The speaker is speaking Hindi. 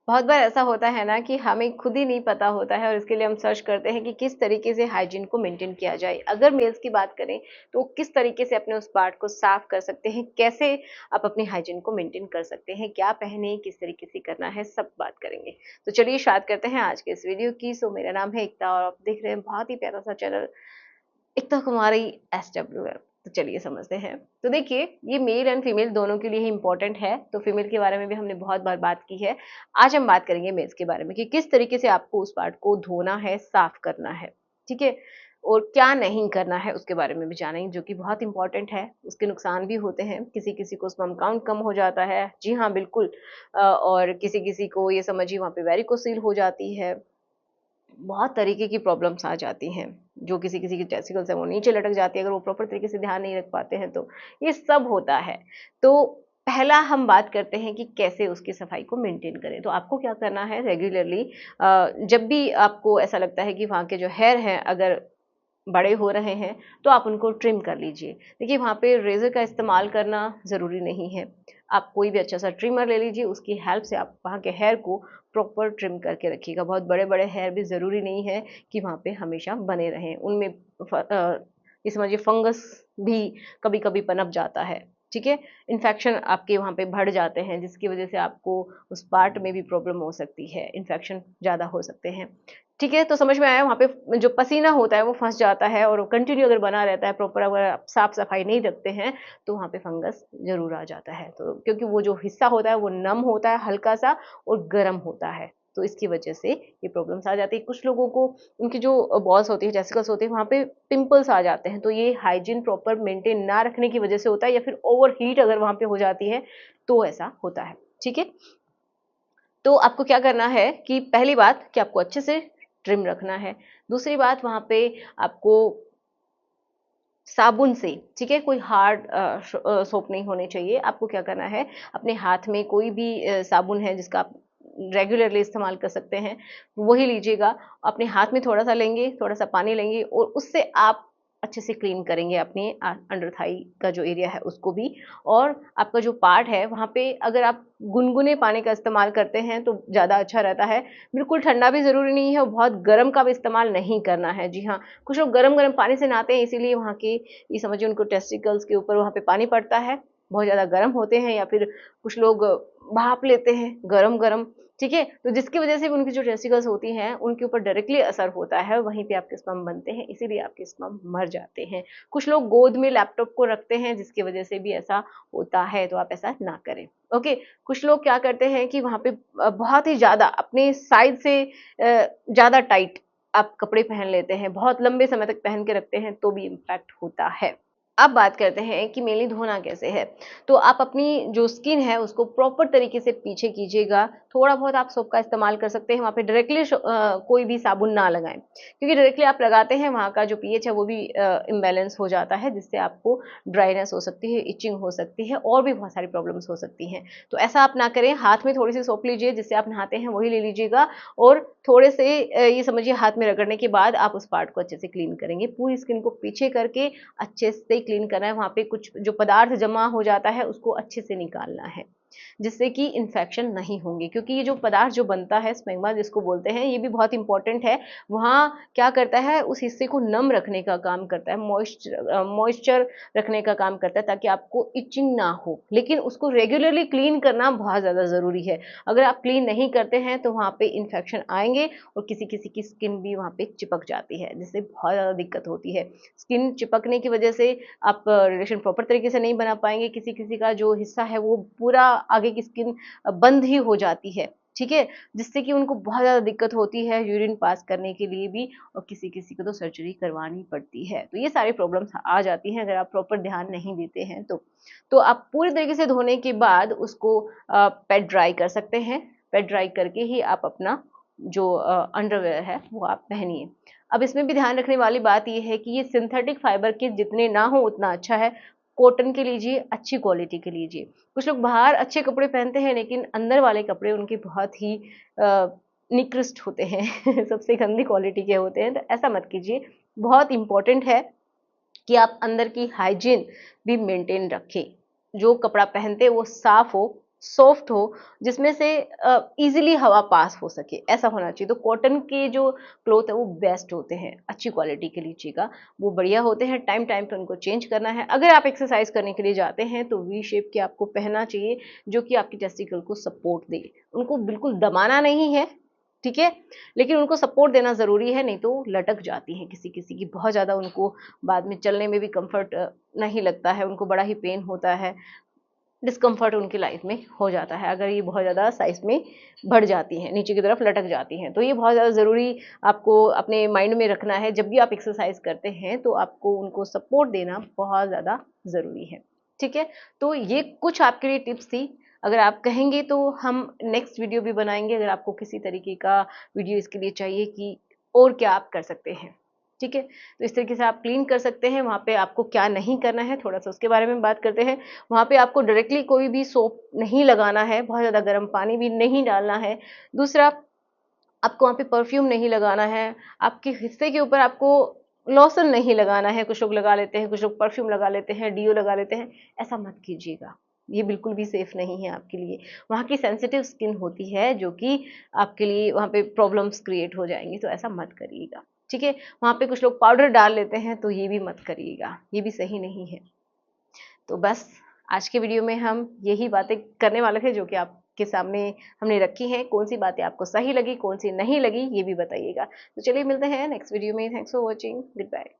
बहुत बार ऐसा होता है ना कि हमें खुद ही नहीं पता होता है और इसके लिए हम सर्च करते हैं कि किस तरीके से हाइजीन को मेंटेन किया जाए। अगर मेल्स की बात करें तो किस तरीके से अपने उस पार्ट को साफ कर सकते हैं, कैसे आप अपनी हाइजीन को मेंटेन कर सकते हैं, क्या पहने, किस तरीके से करना है, सब बात करेंगे। तो चलिए स्टार्ट करते हैं आज के इस वीडियो की। सो मेरा नाम है एकता और आप देख रहे हैं बहुत ही प्यारा सा चैनल एकता कुमारी SWF। तो चलिए समझते हैं। तो देखिए, ये मेल एंड फीमेल दोनों के लिए ही इंपॉर्टेंट है। तो फीमेल के बारे में भी हमने बहुत बार बात की है। आज हम बात करेंगे मेल्स के बारे में कि किस तरीके से आपको उस पार्ट को धोना है, साफ करना है, ठीक है, और क्या नहीं करना है उसके बारे में भी जानेंगे, जो कि बहुत इंपॉर्टेंट है। उसके नुकसान भी होते हैं, किसी किसी को स्पर्म काउंट कम हो जाता है, जी हाँ बिल्कुल। और किसी किसी को ये समझिए वहाँ पे वेरिकोसील हो जाती है, बहुत तरीके की प्रॉब्लम्स आ जाती हैं। जो किसी किसी की टेस्टिकल्स है वो नीचे लटक जाती है, अगर वो प्रॉपर तरीके से ध्यान नहीं रख पाते हैं तो ये सब होता है। तो पहला हम बात करते हैं कि कैसे उसकी सफाई को मेंटेन करें। तो आपको क्या करना है, रेगुलरली जब भी आपको ऐसा लगता है कि वहाँ के जो हेयर हैं अगर बड़े हो रहे हैं तो आप उनको ट्रिम कर लीजिए। देखिए, वहाँ पे रेज़र का इस्तेमाल करना ज़रूरी नहीं है। आप कोई भी अच्छा सा ट्रिमर ले लीजिए, उसकी हेल्प से आप वहाँ के हेयर को प्रॉपर ट्रिम करके रखिएगा। बहुत बड़े-बड़े हेयर भी ज़रूरी नहीं है कि वहाँ पे हमेशा बने रहें। उनमें ये समझिए फंगस भी कभी-कभी पनप जाता है, ठीक है? इन्फेक्शन आपके वहाँ पे बढ़ जाते हैं, जिसकी वज़ह से आपको उस पार्ट में भी प्रॉब्लम हो सकती है, इन्फेक्शन ज़्यादा हो सकते हैं। ठीक है, तो समझ में आया। वहाँ पे जो पसीना होता है वो फँस जाता है और कंटिन्यू अगर बना रहता है, प्रॉपर अगर आप साफ-सफाई नहीं रखते हैं, तो वहाँ पे फंगस ज़रूर आ जाता है। तो क्योंकि वो जो हिस्सा होता है वो नम होता है हल्का-सा और गर्म होता है, तो इसकी वजह से ये प्रॉब्लम्स आ जाती है। कुछ लोगों को उनकी जो बॉल्स होती है, टेस्टिकल्स होते हैं, वहाँ पे पिंपल्स आ जाते हैं, तो ये हाइजीन प्रॉपर मेंटेन ना रखने की वजह से होता है, या फिर ओवरहीट अगर वहाँ पे हो जाती है, तो ऐसा होता है। ठीक है? तो आपको क्या करना है कि पहली बात कि आपको अच्छे से ट्रिम रखना है। दूसरी बात, वहाँ पे आपको साबुन से, ठीक है, कोई हार्ड सोप नहीं होने चाहिए। आपको क्या करना है, अपने हाथ में कोई भी साबुन है जिसका आप रेगुलरली इस्तेमाल कर सकते हैं, वही लीजिएगा। अपने हाथ में थोड़ा-सा लेंगे, थोड़ा-सा पानी लेंगे और उससे आप अच्छे से क्लीन करेंगे अपने अंडर थाई का जो एरिया है उसको भी। और आपका जो पार्ट है वहाँ पे अगर आप गुनगुने पानी का इस्तेमाल करते हैं तो ज़्यादा अच्छा रहता है। बिल्कुल ठंडा भी ज़रूरी नहीं है और बहुत गर्म का भी इस्तेमाल नहीं करना है। जी हाँ, कुछ लोग गरम-गरम पानी से नहाते हैं, इसीलिए वहाँ के ये समझिए उनको टेस्टिकल्स के ऊपर वहाँ पे पानी पड़ता है, बहुत ज़्यादा गर्म होते हैं, या फिर कुछ लोग भाप लेते हैं गरम-गरम, ठीक है? तो जिसकी वज़ह से भी उनकी जो टेस्टिकल्स होती हैं, उनके ऊपर डायरेक्टली असर होता है, वहीं पे आपके स्पर्म बनते हैं, इसीलिए आपके स्पर्म मर जाते हैं। कुछ लोग गोद में लैपटॉप को रखते हैं, जिसकी वज़ह से भी ऐसा होता है, तो आप ऐसा ना करें, ओके? कुछ लोग क्या करते हैं कि वहाँ पे बहुत ही ज़्यादा अपने साइज़ से ज़्यादा टाइट आप कपड़े पहन लेते हैं, बहुत लंबे समय तक पहन के रखते हैं, तो भी इम्पैक्ट होता है। अब बात करते हैं कि मेनली धोना कैसे है। तो आप अपनी जो स्किन है उसको प्रॉपर तरीके से पीछे कीजिएगा। थोड़ा बहुत आप सोप का इस्तेमाल कर सकते हैं, वहाँ पे डायरेक्टली कोई भी साबुन ना लगाएँ। क्योंकि डायरेक्टली आप लगाते हैं, वहाँ का जो पीएच है वो भी इम्बैलेंस हो जाता है, जिससे आपको ड्राइनेस हो सकती है, इचिंग हो सकती है और भी बहुत सारी प्रॉब्लम्स हो सकती हैं। तो ऐसा आप ना करें, हाथ में थोड़ी-सी सोप लीजिए, जिससे आप नहाते हैं वही ले लीजिएगा और थोड़े से ये समझिए हाथ में रगड़ने के बाद आप उस पार्ट को अच्छे से क्लीन करेंगे। पूरी स्किन को पीछे करके अच्छे से क्लीन करना है, वहाँ पे कुछ जो पदार्थ जमा हो जाता है उसको अच्छे से निकालना है, जिससे कि इन्फेक्शन नहीं होंगे। क्योंकि ये जो पदार्थ जो बनता है स्मेग्मा जिसको बोलते हैं, ये भी बहुत इंपॉर्टेंट है। वहाँ क्या करता है, उस हिस्से को नम रखने का काम करता है, मॉइस्चर रखने का काम करता है, ताकि आपको इचिंग ना हो। लेकिन उसको रेगुलरली क्लीन करना बहुत ज़्यादा ज़रूरी है। अगर आप क्लीन नहीं करते हैं तो वहाँ पे इन्फेक्शन आएँगे और किसी-किसी की स्किन भी वहाँ पे चिपक जाती है, जिससे बहुत ज़्यादा दिक्कत होती है। स्किन चिपकने की वजह से आप रिलेशन प्रॉपर तरीके से नहीं बना पाएँगे, किसी-किसी का जो हिस्सा है वो पूरा आगे की स्किन बंद ही हो जाती है, ठीक है? जिससे कि उनको बहुत ज़्यादा दिक्कत होती है यूरिन पास करने के लिए भी, और किसी-किसी को तो सर्जरी करवानी पड़ती है। तो ये सारी प्रॉब्लम्स आ जाती हैं अगर आप प्रॉपर ध्यान नहीं देते हैं तो। तो आप पूरी तरीके से धोने के बाद उसको पेट ड्राई कर सकते हैं। पेट ड्राई करके ही आप अपना जो अंडरवियर है वो आप पहनिए। अब इसमें भी ध्यान रखने वाली बात ये है कि ये सिंथेटिक फाइबर के जितने ना हो उतना अच्छा है। कॉटन के लीजिए, अच्छी क्वालिटी के लीजिए। कुछ लोग बाहर अच्छे कपड़े पहनते हैं लेकिन अंदर वाले कपड़े उनके बहुत ही अ, निकृष्ट होते हैं सबसे गंदी क्वालिटी के होते हैं, तो ऐसा मत कीजिए। बहुत इम्पोर्टेंट है कि आप अंदर की हाइजीन भी मेंटेन रखें। जो कपड़ा पहनते हैं वो साफ हो, सॉफ्ट हो, जिसमें से इजीली हवा पास हो सके, ऐसा होना चाहिए। तो कॉटन के जो क्लोथ है वो बेस्ट होते हैं, अच्छी क्वालिटी के लीजिएगा, वो बढ़िया होते हैं। टाइम टाइम पे उनको चेंज करना है। अगर आप एक्सरसाइज करने के लिए जाते हैं तो वी शेप के आपको पहनना चाहिए, जो कि आपकी टेस्टिकल को सपोर्ट दे। उनको बिल्कुल दबाना नहीं है, ठीक है, लेकिन उनको सपोर्ट देना जरूरी है, नहीं तो लटक जाती है किसी किसी की बहुत ज्यादा, उनको बाद में चलने में भी कंफर्ट नहीं लगता है, उनको बड़ा ही पेन होता है, डिस्कम्फर्ट उनकी लाइफ में हो जाता है अगर ये बहुत ज़्यादा साइज में बढ़ जाती हैं, नीचे की तरफ लटक जाती हैं। तो ये बहुत ज़्यादा ज़रूरी आपको अपने माइंड में रखना है, जब भी आप एक्सरसाइज करते हैं तो आपको उनको सपोर्ट देना बहुत ज़्यादा ज़रूरी है, ठीक है। तो ये कुछ आपके लिए टिप्स थी। अगर आप कहेंगे तो हम नेक्स्ट वीडियो भी बनाएंगे, अगर आपको किसी तरीके का वीडियो इसके लिए चाहिए कि और क्या आप कर सकते हैं, ठीक है। तो इस तरीके से आप क्लीन कर सकते हैं। वहाँ पे आपको क्या नहीं करना है, थोड़ा सा उसके बारे में बात करते हैं। वहाँ पे आपको डायरेक्टली कोई भी सोप नहीं लगाना है, बहुत ज़्यादा गर्म पानी भी नहीं डालना है। दूसरा, आपको वहाँ पे परफ्यूम नहीं लगाना है, आपके हिस्से के ऊपर आपको लोशन नहीं लगाना है। कुछ लोग लगा लेते हैं, कुछ लोग परफ्यूम लगा लेते हैं, डीओ लगा लेते हैं, ऐसा मत कीजिएगा, ये बिल्कुल भी सेफ नहीं है आपके लिए। वहाँ की सेंसिटिव स्किन होती है, जो कि आपके लिए वहाँ पे प्रॉब्लम्स क्रिएट हो जाएंगी, तो ऐसा मत करिएगा, ठीक है। वहाँ पे कुछ लोग पाउडर डाल लेते हैं, तो ये भी मत करिएगा, ये भी सही नहीं है। तो बस आज के वीडियो में हम यही बातें करने वाले थे, जो कि आपके सामने हमने रखी हैं। कौन सी बातें आपको सही लगी, कौन सी नहीं लगी, ये भी बताइएगा। तो चलिए मिलते हैं नेक्स्ट वीडियो में। Thanks for watching, good bye.